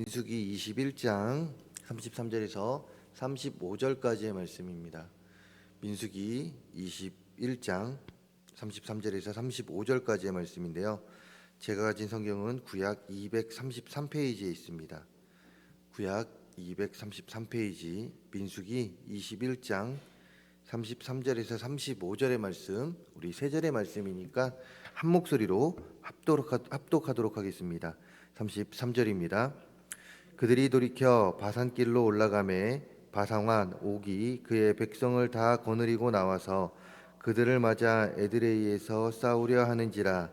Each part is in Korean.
민수기 21장 33절에서 35절까지의 말씀입니다. 민수기 21장 33절에서 35절까지의 말씀인데요. 제가 가진 성경은 구약 233페이지에 있습니다. 구약 233페이지 민수기 21장 33절에서 35절의 말씀, 우리 세 절의 말씀이니까 한 목소리로 합독하도록 하겠습니다. 33절입니다. 그들이 돌이켜 바산길로 올라가매 바산왕 옥이 그의 백성을 다 거느리고 나와서 그들을 맞아 에드레이에서 싸우려 하는지라.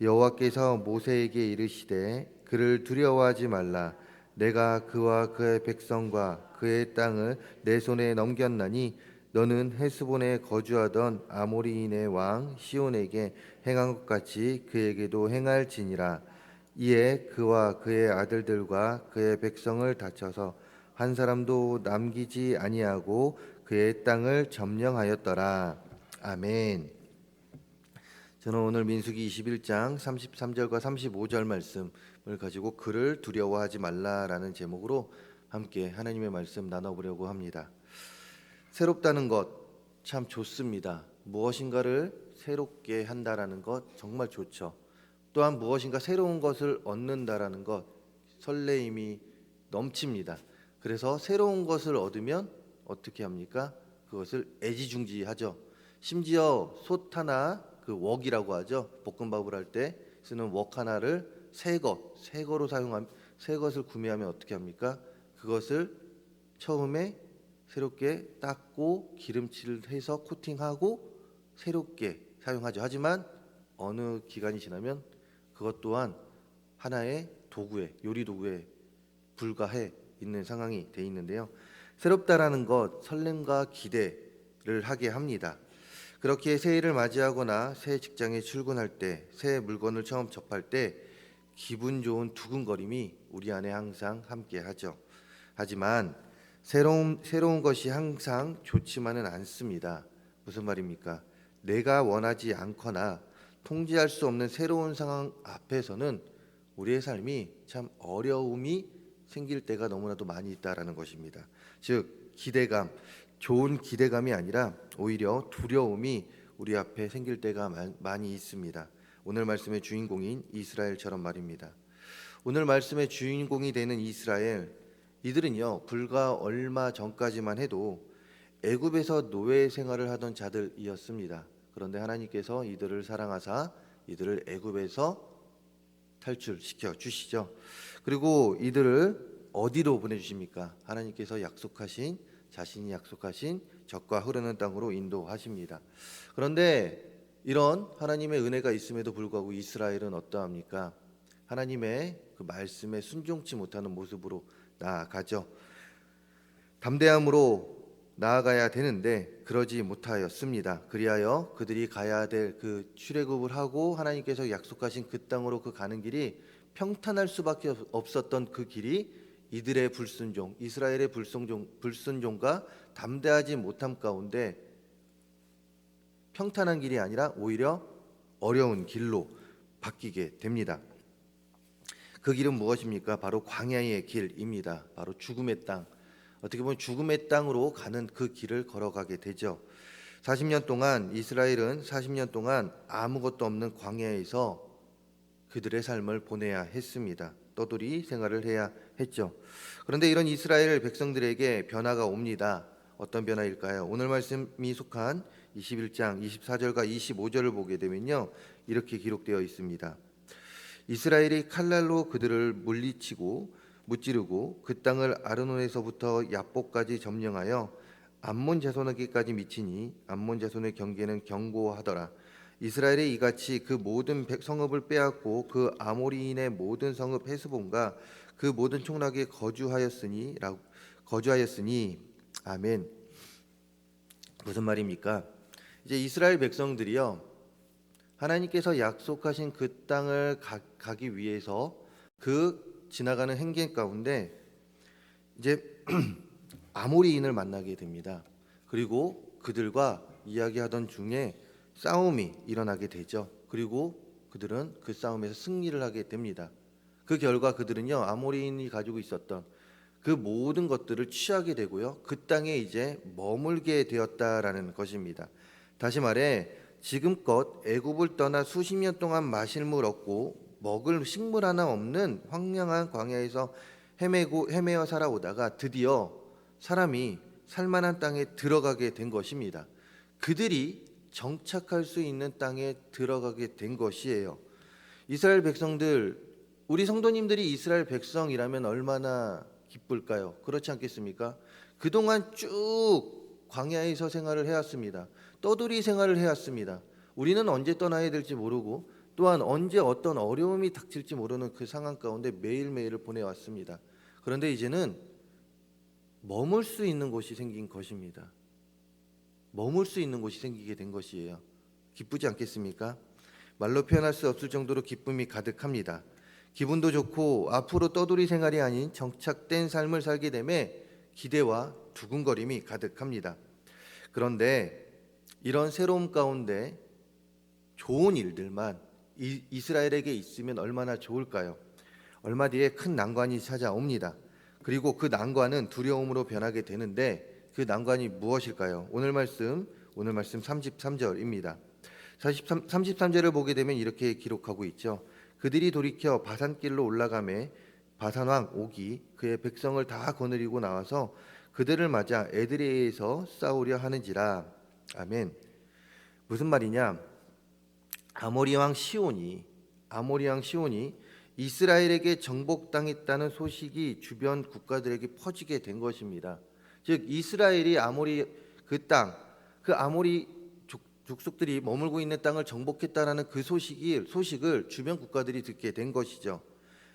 여호와께서 모세에게 이르시되 그를 두려워하지 말라. 내가 그와 그의 백성과 그의 땅을 내 손에 넘겼나니 너는 헤스본에 거주하던 아모리인의 왕 시온에게 행한 것 같이 그에게도 행할지니라. 이에 그와 그의 아들들과 그의 백성을 다쳐서 한 사람도 남기지 아니하고 그의 땅을 점령하였더라. 아멘. 저는 오늘 민수기 21장 33절과 35절 말씀을 가지고 그를 두려워하지 말라라는 제목으로 함께 하나님의 말씀 나눠보려고 합니다. 새롭다는 것 참 좋습니다. 무엇인가를 새롭게 한다라는 것 정말 좋죠. 또한 무엇인가 새로운 것을 얻는다라는 것 설레임이 넘칩니다. 그래서 새로운 것을 얻으면 어떻게 합니까? 그것을 애지중지하죠. 심지어 솥 하나, 그 웍이라고 하죠. 볶음밥을 할 때 쓰는 웍 하나를 새 것을 구매하면 어떻게 합니까? 그것을 처음에 새롭게 닦고 기름칠을 해서 코팅하고 새롭게 사용하죠. 하지만 어느 기간이 지나면 그것 또한 하나의 요리 도구에 불과해 있는 상황이 돼 있는데요. 새롭다라는 것 설렘과 기대를 하게 합니다. 그렇게 새해를 맞이하거나 새 직장에 출근할 때, 새 물건을 처음 접할 때 기분 좋은 두근거림이 우리 안에 항상 함께하죠. 하지만 새로운 것이 항상 좋지만은 않습니다. 무슨 말입니까? 내가 원하지 않거나 통제할 수 없는 새로운 상황 앞에서는 우리의 삶이 참 어려움이 생길 때가 너무나도 많이 있다라는 것입니다. 즉 기대감, 좋은 기대감이 아니라 오히려 두려움이 우리 앞에 생길 때가 많이 있습니다. 오늘 말씀의 주인공인 이스라엘처럼 말입니다. 오늘 말씀의 주인공이 되는 이스라엘, 이들은요 불과 얼마 전까지만 해도 애굽에서 노예 생활을 하던 자들이었습니다. 그런데 하나님께서 이들을 사랑하사 이들을 애굽에서 탈출시켜 주시죠. 그리고 이들을 어디로 보내주십니까? 하나님께서 자신이 약속하신 젖과 흐르는 땅으로 인도하십니다. 그런데 이런 하나님의 은혜가 있음에도 불구하고 이스라엘은 어떠합니까? 하나님의 그 말씀에 순종치 못하는 모습으로 나아가죠. 담대함으로 나아가야 되는데 그러지 못하였습니다. 그리하여 그들이 가야 될 그 출애굽을 하고 하나님께서 약속하신 그 땅으로 그 가는 길이 평탄할 수밖에 없었던 그 길이 이들의 불순종, 이스라엘의 불순종과 담대하지 못함 가운데 평탄한 길이 아니라 오히려 어려운 길로 바뀌게 됩니다. 그 길은 무엇입니까? 바로 광야의 길입니다. 바로 죽음의 땅. 어떻게 보면 죽음의 땅으로 가는 그 길을 걸어가게 되죠. 40년 동안 이스라엘은 40년 동안 아무것도 없는 광야에서 그들의 삶을 보내야 했습니다. 떠돌이 생활을 해야 했죠. 그런데 이런 이스라엘 백성들에게 변화가 옵니다. 어떤 변화일까요? 오늘 말씀이 속한 21장 24절과 25절을 보게 되면요, 이렇게 기록되어 있습니다. 이스라엘이 칼날로 그들을 물리치고 무찌르고 그 땅을 아르논에서부터 야복까지 점령하여 암몬 자손에게까지 미치니 암몬 자손의 경계는 견고하더라. 이스라엘이 이같이 그 모든 성읍을 빼앗고 그 아모리인의 모든 성읍 헤스본과 그 모든 촌락에 거주하였으니 아멘. 무슨 말입니까? 이제 이스라엘 백성들이요, 하나님께서 약속하신 그 땅을 가기 위해서 그 지나가는 행진 가운데 이제 아모리인을 만나게 됩니다. 그리고 그들과 이야기하던 중에 싸움이 일어나게 되죠. 그리고 그들은 그 싸움에서 승리를 하게 됩니다. 그 결과 그들은요 아모리인이 가지고 있었던 그 모든 것들을 취하게 되고요 그 땅에 이제 머물게 되었다라는 것입니다. 다시 말해 지금껏 애굽을 떠나 수십 년 동안 마실 물 없고 먹을 식물 하나 없는 황량한 광야에서 헤매어 살아오다가 드디어 사람이 살만한 땅에 들어가게 된 것입니다. 그들이 정착할 수 있는 땅에 들어가게 된 것이에요. 이스라엘 백성들, 우리 성도님들이 이스라엘 백성이라면 얼마나 기쁠까요? 그렇지 않겠습니까? 그동안 쭉 광야에서 생활을 해왔습니다. 떠돌이 생활을 해왔습니다. 우리는 언제 떠나야 될지 모르고 또한 언제 어떤 어려움이 닥칠지 모르는 그 상황 가운데 매일매일을 보내왔습니다. 그런데 이제는 머물 수 있는 곳이 생긴 것입니다. 머물 수 있는 곳이 생기게 된 것이에요. 기쁘지 않겠습니까? 말로 표현할 수 없을 정도로 기쁨이 가득합니다. 기분도 좋고 앞으로 떠돌이 생활이 아닌 정착된 삶을 살게 됨에 기대와 두근거림이 가득합니다. 그런데 이런 새로움 가운데 좋은 일들만 이스라엘에게 있으면 얼마나 좋을까요? 얼마 뒤에 큰 난관이 찾아옵니다. 그리고 그 난관은 두려움으로 변하게 되는데 그 난관이 무엇일까요? 오늘 말씀 33절입니다. 33절을 보게 되면 이렇게 기록하고 있죠. 그들이 돌이켜 바산길로 올라가매 바산왕 옥이 그의 백성을 다 거느리고 나와서 그들을 맞아 에드레이에서 싸우려 하는지라. 아멘. 무슨 말이냐? 아모리 왕 시온이 이스라엘에게 정복당했다는 소식이 주변 국가들에게 퍼지게 된 것입니다. 즉 이스라엘이 아모리 그 아모리 족속들이 머물고 있는 땅을 정복했다라는 그 소식을 주변 국가들이 듣게 된 것이죠.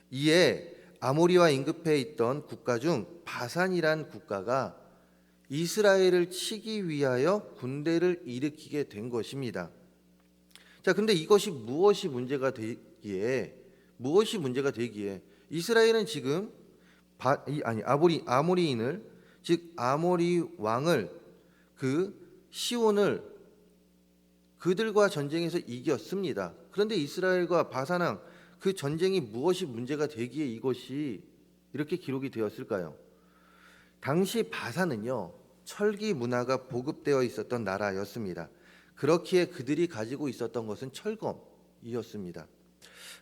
이에 아모리와 인급해 있던 국가 중 바산이란 국가가 이스라엘을 치기 위하여 군대를 일으키게 된 것입니다. 자, 근데 이것이 무엇이 문제가 되기에 이스라엘은 지금 아모리인을 즉 아모리 왕을 그 시온을 그들과 전쟁에서 이겼습니다. 그런데 이스라엘과 바산왕 그 전쟁이 무엇이 문제가 되기에 이것이 이렇게 기록이 되었을까요? 당시 바산은요 철기 문화가 보급되어 있었던 나라였습니다. 그렇기에 그들이 가지고 있었던 것은 철검이었습니다.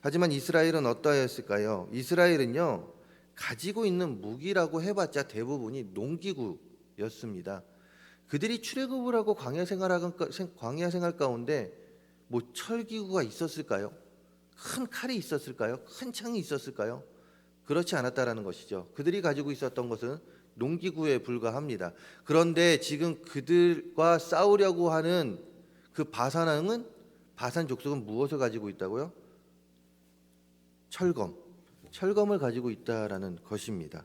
하지만 이스라엘은 어떠했을까요? 이스라엘은요 가지고 있는 무기라고 해봤자 대부분이 농기구였습니다. 그들이 출애굽을 하고 광야 생활 가운데 뭐 철기구가 있었을까요? 큰 칼이 있었을까요? 큰 창이 있었을까요? 그렇지 않았다라는 것이죠. 그들이 가지고 있었던 것은 농기구에 불과합니다. 그런데 지금 그들과 싸우려고 하는 그 바산 족속은 무엇을 가지고 있다고요? 철검을 가지고 있다라는 것입니다.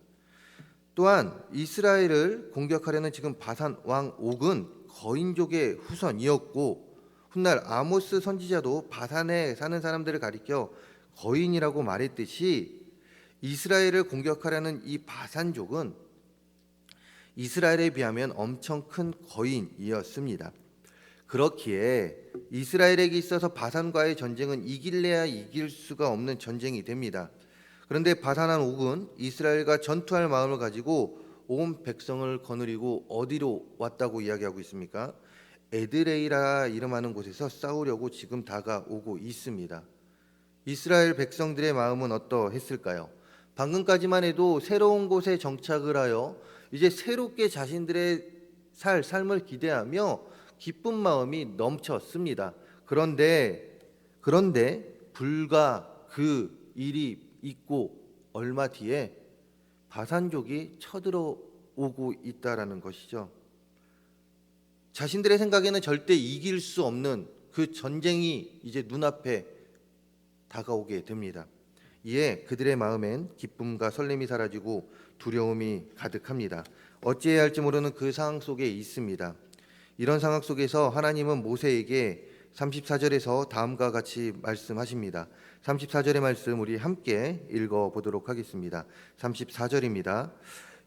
또한 이스라엘을 공격하려는 지금 바산 왕 옥은 거인족의 후손이었고 훗날 아모스 선지자도 바산에 사는 사람들을 가리켜 거인이라고 말했듯이 이스라엘을 공격하려는 이 바산족은 이스라엘에 비하면 엄청 큰 거인이었습니다. 그렇기에 이스라엘에게 있어서 바산과의 전쟁은 이길래야 이길 수가 없는 전쟁이 됩니다. 그런데 바산한 옥은 이스라엘과 전투할 마음을 가지고 온 백성을 거느리고 어디로 왔다고 이야기하고 있습니까? 에드레이라 이름하는 곳에서 싸우려고 지금 다가오고 있습니다. 이스라엘 백성들의 마음은 어떠했을까요? 방금까지만 해도 새로운 곳에 정착을 하여 이제 새롭게 자신들의 삶을 기대하며 기쁜 마음이 넘쳤습니다. 그런데 불과 그 일이 있고 얼마 뒤에 바산족이 쳐들어오고 있다라는 것이죠. 자신들의 생각에는 절대 이길 수 없는 그 전쟁이 이제 눈앞에 다가오게 됩니다. 이에 그들의 마음엔 기쁨과 설렘이 사라지고 두려움이 가득합니다. 어찌해야 할지 모르는 그 상황 속에 있습니다. 이런 상황 속에서 하나님은 모세에게 34절에서 다음과 같이 말씀하십니다. 34절의 말씀 우리 함께 읽어보도록 하겠습니다. 34절입니다.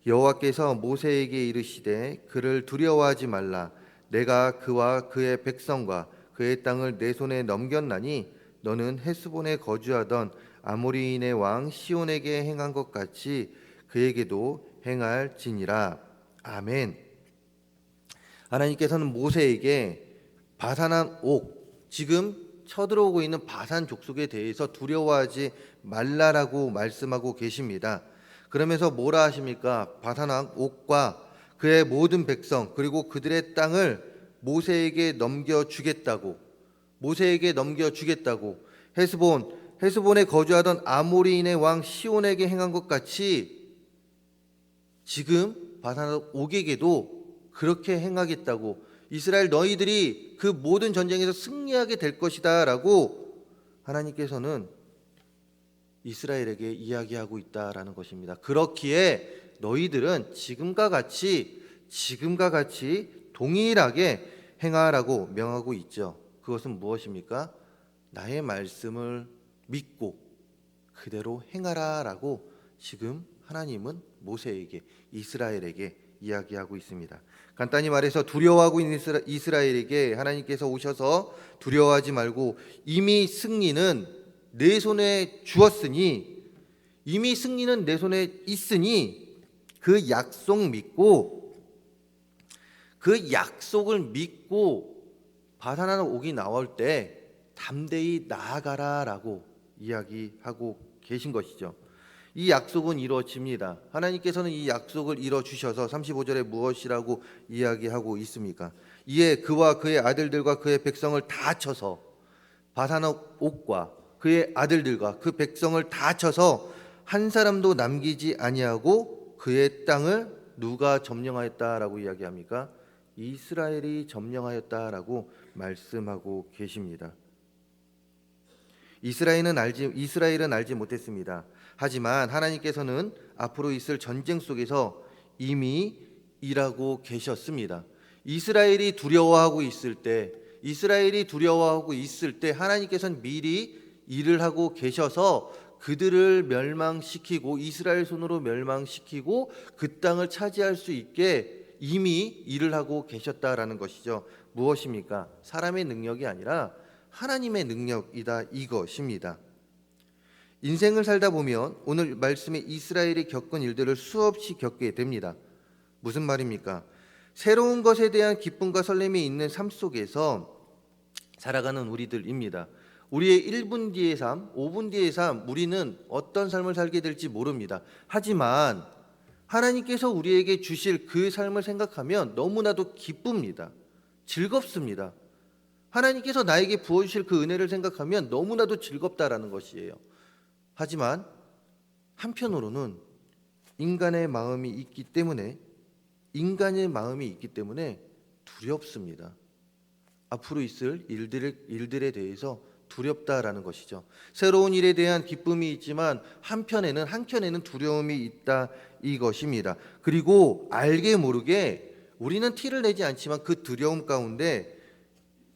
여호와께서 모세에게 이르시되 그를 두려워하지 말라. 내가 그와 그의 백성과 그의 땅을 내 손에 넘겼나니 너는 헤스본에 거주하던 아모리인의 왕 시온에게 행한 것 같이 그에게도 행할지니라. 아멘. 하나님께서는 모세에게 바산한 옥, 지금 쳐들어오고 있는 바산 족속에 대해서 두려워하지 말라라고 말씀하고 계십니다. 그러면서 뭐라 하십니까? 바산한 옥과 그의 모든 백성 그리고 그들의 땅을 모세에게 넘겨주겠다고, 헤스본에 거주하던 아모리인의 왕 시온에게 행한 것 같이 지금 바산 옥에게도 그렇게 행하겠다고, 이스라엘 너희들이 그 모든 전쟁에서 승리하게 될 것이다 라고 하나님께서는 이스라엘에게 이야기하고 있다라는 것입니다. 그렇기에 너희들은 지금과 같이 동일하게 행하라고 명하고 있죠. 그것은 무엇입니까? 나의 말씀을 믿고 그대로 행하라라고 지금 하나님은 모세에게, 이스라엘에게 이야기하고 있습니다. 간단히 말해서 두려워하고 있는 이스라엘에게 하나님께서 오셔서 두려워하지 말고 이미 승리는 내 손에 주었으니, 이미 승리는 내 손에 있으니 그 약속을 믿고 바산한 옥이 나올 때 담대히 나아가라라고 이야기하고 계신 것이죠. 이 약속은 이루어집니다. 하나님께서는 이 약속을 이루어주셔서 35절에 무엇이라고 이야기하고 있습니까? 이에 그와 그의 아들들과 그의 백성을 다 쳐서, 바산한 옥과 그의 아들들과 그 백성을 다 쳐서 한 사람도 남기지 아니하고 그의 땅을 누가 점령하였다라고 이야기합니까? 이스라엘이 점령하였다라고 말씀하고 계십니다. 이스라엘은 알지 못했습니다. 하지만 하나님께서는 앞으로 있을 전쟁 속에서 이미 일하고 계셨습니다. 이스라엘이 두려워하고 있을 때 하나님께서는 미리 일을 하고 계셔서 그들을 멸망시키고, 이스라엘 손으로 멸망시키고 그 땅을 차지할 수 있게 이미 일을 하고 계셨다라는 것이죠. 무엇입니까? 사람의 능력이 아니라 하나님의 능력이다, 이것입니다. 인생을 살다 보면 오늘 말씀에 이스라엘이 겪은 일들을 수없이 겪게 됩니다. 무슨 말입니까? 새로운 것에 대한 기쁨과 설렘이 있는 삶 속에서 살아가는 우리들입니다. 우리의 1분 뒤의 삶, 5분 뒤의 삶, 우리는 어떤 삶을 살게 될지 모릅니다. 하지만 하나님께서 우리에게 주실 그 삶을 생각하면 너무나도 기쁩니다. 즐겁습니다. 하나님께서 나에게 부어주실 그 은혜를 생각하면 너무나도 즐겁다라는 것이에요. 하지만 한편으로는 인간의 마음이 있기 때문에 두렵습니다. 앞으로 있을 일들에 대해서 두렵다라는 것이죠. 새로운 일에 대한 기쁨이 있지만 한켠에는 두려움이 있다, 이것입니다. 그리고 알게 모르게 우리는 티를 내지 않지만 그 두려움 가운데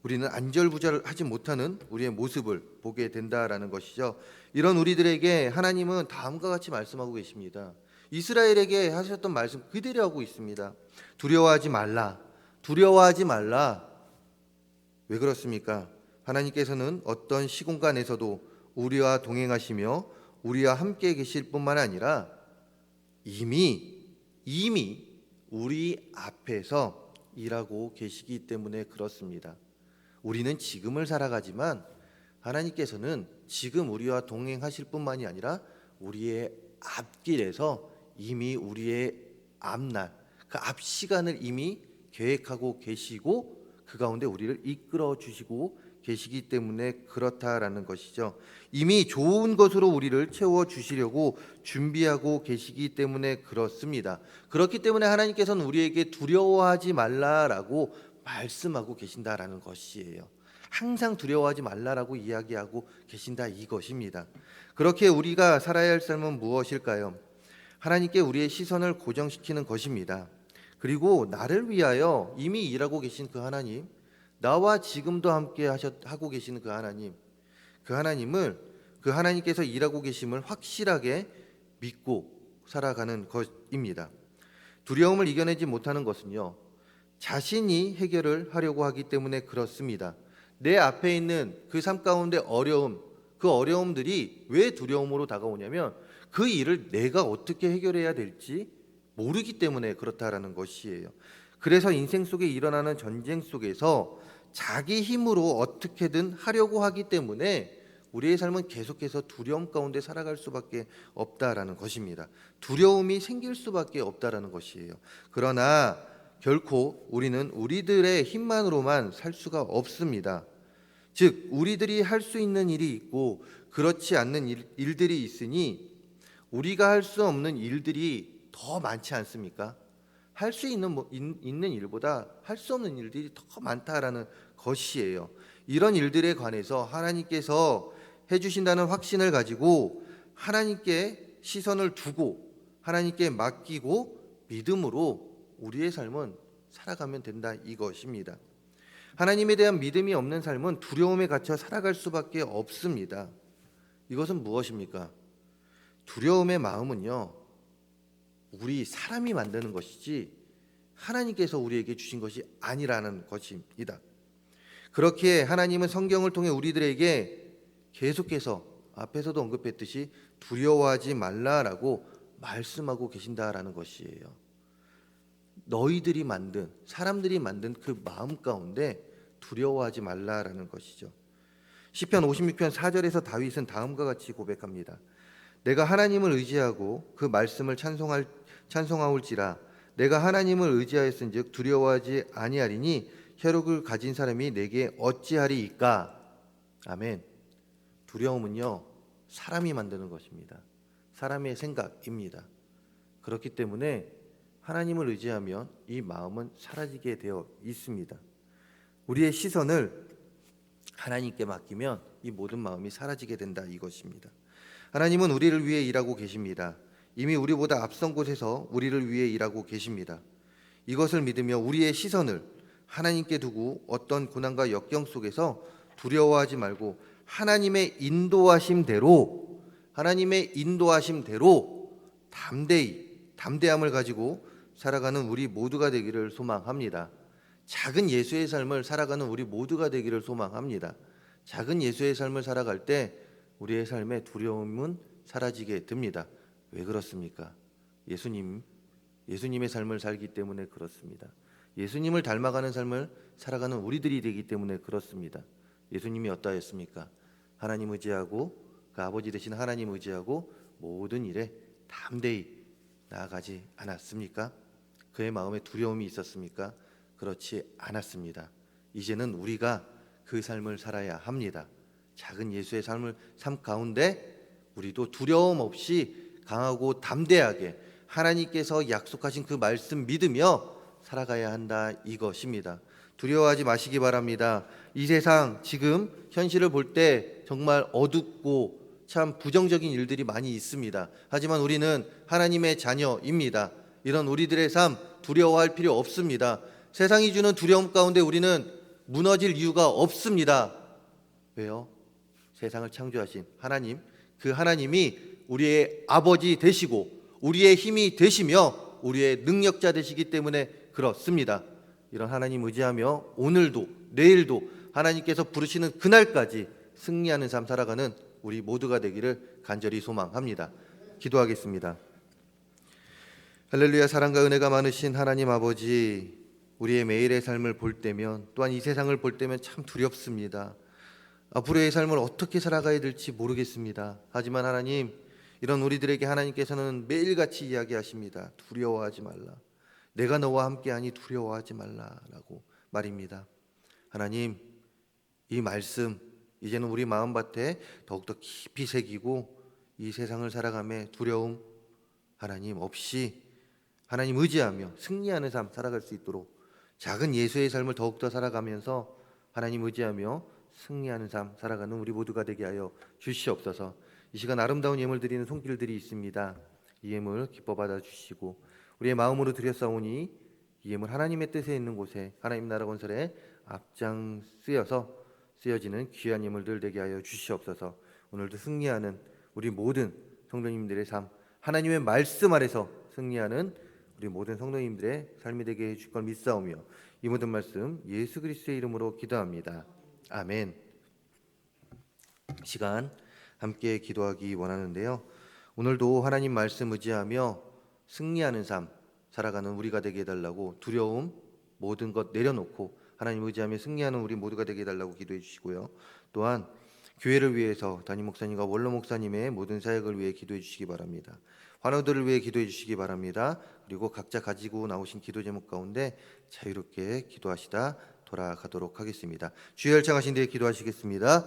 우리는 안절부절하지 못하는 우리의 모습을 보게 된다라는 것이죠. 이런 우리들에게 하나님은 다음과 같이 말씀하고 계십니다. 이스라엘에게 하셨던 말씀 그대로 하고 있습니다. 두려워하지 말라. 왜 그렇습니까? 하나님께서는 어떤 시공간에서도 우리와 동행하시며 우리와 함께 계실 뿐만 아니라 이미 우리 앞에서 일하고 계시기 때문에 그렇습니다. 우리는 지금을 살아가지만 하나님께서는 지금 우리와 동행하실 뿐만이 아니라 우리의 앞길에서 이미 우리의 앞날, 그 앞 시간을 이미 계획하고 계시고 그 가운데 우리를 이끌어 주시고 계시기 때문에 그렇다라는 것이죠. 이미 좋은 것으로 우리를 채워 주시려고 준비하고 계시기 때문에 그렇습니다. 그렇기 때문에 하나님께서는 우리에게 두려워하지 말라라고 말씀하고 계신다라는 것이에요. 항상 두려워하지 말라라고 이야기하고 계신다, 이것입니다. 그렇게 우리가 살아야 할 삶은 무엇일까요? 하나님께 우리의 시선을 고정시키는 것입니다. 그리고 나를 위하여 이미 일하고 계신 그 하나님, 나와 지금도 함께 하고 계시는 그 하나님께서 일하고 계심을 확실하게 믿고 살아가는 것입니다. 두려움을 이겨내지 못하는 것은요, 자신이 해결을 하려고 하기 때문에 그렇습니다. 내 앞에 있는 그 삶 가운데 어려움, 그 어려움들이 왜 두려움으로 다가오냐면 그 일을 내가 어떻게 해결해야 될지 모르기 때문에 그렇다라는 것이에요. 그래서 인생 속에 일어나는 전쟁 속에서 자기 힘으로 어떻게든 하려고 하기 때문에 우리의 삶은 계속해서 두려움 가운데 살아갈 수밖에 없다라는 것입니다. 두려움이 생길 수밖에 없다라는 것이에요. 그러나 결코 우리는 우리들의 힘만으로만 살 수가 없습니다. 즉 우리들이 할 수 있는 일이 있고 그렇지 않는 일들이 있으니 우리가 할 수 없는 일들이 더 많지 않습니까? 할 수 있는 일보다 할 수 없는 일들이 더 많다라는 것이에요. 이런 일들에 관해서 하나님께서 해주신다는 확신을 가지고 하나님께 시선을 두고 하나님께 맡기고 믿음으로 우리의 삶은 살아가면 된다 이것입니다. 하나님에 대한 믿음이 없는 삶은 두려움에 갇혀 살아갈 수밖에 없습니다. 이것은 무엇입니까? 두려움의 마음은요, 우리 사람이 만드는 것이지 하나님께서 우리에게 주신 것이 아니라는 것입니다. 그렇게 하나님은 성경을 통해 우리들에게 계속해서 앞에서도 언급했듯이 두려워하지 말라라고 말씀하고 계신다라는 것이에요. 너희들이 만든, 사람들이 만든 그 마음 가운데 두려워하지 말라라는 것이죠. 시편 56편 4절에서 다윗은 다음과 같이 고백합니다. 내가 하나님을 의지하고 그 말씀을 찬송하올지라. 내가 하나님을 의지하였은즉 두려워하지 아니하리니 혈육을 가진 사람이 내게 어찌하리이까. 아멘. 두려움은요, 사람이 만드는 것입니다. 사람의 생각입니다. 그렇기 때문에 하나님을 의지하면 이 마음은 사라지게 되어 있습니다. 우리의 시선을 하나님께 맡기면 이 모든 마음이 사라지게 된다 이것입니다. 하나님은 우리를 위해 일하고 계십니다. 이미 우리보다 앞선 곳에서 우리를 위해 일하고 계십니다. 이것을 믿으며 우리의 시선을 하나님께 두고 어떤 고난과 역경 속에서 두려워하지 말고 하나님의 인도하심대로 담대함을 가지고 살아가는 우리 모두가 되기를 소망합니다. 작은 예수의 삶을 살아가는 우리 모두가 되기를 소망합니다. 작은 예수의 삶을 살아갈 때 우리의 삶의 두려움은 사라지게 됩니다. 왜 그렇습니까? 예수님의 삶을 살기 때문에 그렇습니다. 예수님을 닮아가는 삶을 살아가는 우리들이 되기 때문에 그렇습니다. 예수님이 어떠했습니까? 하나님 의지하고 그 아버지 되신 하나님 의지하고 모든 일에 담대히 나아가지 않았습니까? 그의 마음에 두려움이 있었습니까? 그렇지 않았습니다. 이제는 우리가 그 삶을 살아야 합니다. 작은 예수의 삶 가운데 우리도 두려움 없이 강하고 담대하게 하나님께서 약속하신 그 말씀 믿으며 살아가야 한다 이것입니다. 두려워하지 마시기 바랍니다. 이 세상 지금 현실을 볼 때 정말 어둡고 참 부정적인 일들이 많이 있습니다. 하지만 우리는 하나님의 자녀입니다. 이런 우리들의 삶 두려워할 필요 없습니다. 세상이 주는 두려움 가운데 우리는 무너질 이유가 없습니다. 왜요? 세상을 창조하신 하나님, 그 하나님이 우리의 아버지 되시고 우리의 힘이 되시며 우리의 능력자 되시기 때문에 그렇습니다. 이런 하나님 의지하며 오늘도 내일도 하나님께서 부르시는 그날까지 승리하는 삶 살아가는 우리 모두가 되기를 간절히 소망합니다. 기도하겠습니다. 할렐루야. 사랑과 은혜가 많으신 하나님 아버지, 우리의 매일의 삶을 볼 때면 또한 이 세상을 볼 때면 참 두렵습니다. 앞으로의 삶을 어떻게 살아가야 될지 모르겠습니다. 하지만 하나님, 이런 우리들에게 하나님께서는 매일같이 이야기하십니다. 두려워하지 말라. 내가 너와 함께하니 두려워하지 말라라고 말입니다. 하나님, 이 말씀 이제는 우리 마음밭에 더욱더 깊이 새기고 이 세상을 살아가며 두려움 하나님 없이 하나님 의지하며 승리하는 삶 살아갈 수 있도록 작은 예수의 삶을 더욱더 살아가면서 하나님 의지하며 승리하는 삶 살아가는 우리 모두가 되게 하여 주시옵소서. 이 시간 아름다운 예물 드리는 손길들이 있습니다. 이 예물 기뻐 받아 주시고 우리의 마음으로 드렸사오니 이 예물 하나님의 뜻에 있는 곳에 하나님 나라 건설에 앞장 쓰여지는 귀한 예물들 되게 하여 주시옵소서. 오늘도 승리하는 우리 모든 성도님들의 삶, 하나님의 말씀 아래서 승리하는 우리 모든 성도님들의 삶이 되게 해줄 걸 믿사오며 이 모든 말씀 예수 그리스도의 이름으로 기도합니다. 아멘. 시간 함께 기도하기 원하는데요. 오늘도 하나님 말씀 의지하며 승리하는 삶 살아가는 우리가 되게 해달라고, 두려움 모든 것 내려놓고 하나님 의지하며 승리하는 우리 모두가 되게 해달라고 기도해 주시고요. 또한 교회를 위해서 담임 목사님과 원로 목사님의 모든 사역을 위해 기도해 주시기 바랍니다. 환우들을 위해 기도해 주시기 바랍니다. 그리고 각자 가지고 나오신 기도 제목 가운데 자유롭게 기도하시다 돌아가도록 하겠습니다. 주의 열창하신 뒤에 기도하시겠습니다.